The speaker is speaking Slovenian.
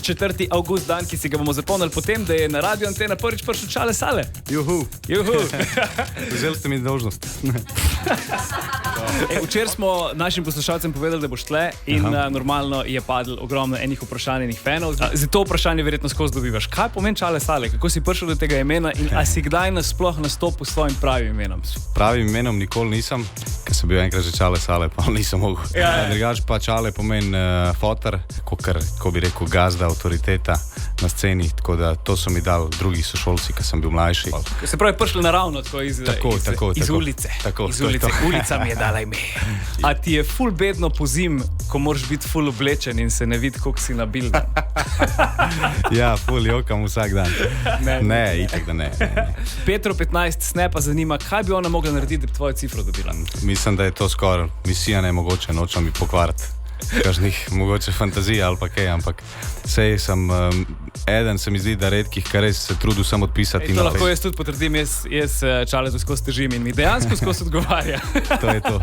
4. avgust, dan, ki si ga bomo zapomnili potem, da je na Radio Antena prvič prišel Čale Sale. Juhu. Juhu. Vzeli ste mi dolžnost. Včeraj smo našim poslušalcem povedali, da boš tle in normalno je padlo ogromno enih vprašanj enih fanov. Zato vprašanje verjetno skozi dobivaš. Kaj pomeni Čale Sale? Kako si prišel do tega imena in a si kdaj nasploh nastopil s svojim pravim imenom? Pravim imenom nikoli nisem, ker sem bil enkrat že Čale Sale, pa nisem mogel. Drugač pa Čale pomeni fotar, ko bi rekel gazda, avtoriteta na sceni, tako da to so mi dali drugi sošolci, ko sem bil mlajši. Se pravi, prišli naravno tako iz ulice. Iz ulice. Ulica mi je dala ime. A ti je ful bedno po zim, ko moraš biti ful oblečen in se ne vidi, koliko si nabilden? Ja, ful jokam vsak dan. Ne, itak da ne. Petro 15 Snapa zanima, kaj bi ona mogla narediti, da bi tvojo cifro dobila? Mislim, da je to skoraj misija nemogoče, nočem mi pokvariti kažnih mogoče fantazij ali pa kaj, ampak sej sem eden, se mi zdi, da redkih, kar res se trudu sam odpisati. To lahko jaz tudi potrdim, jaz Čaletu skozi težim in mi dejansko skozi odgovarja. To je to.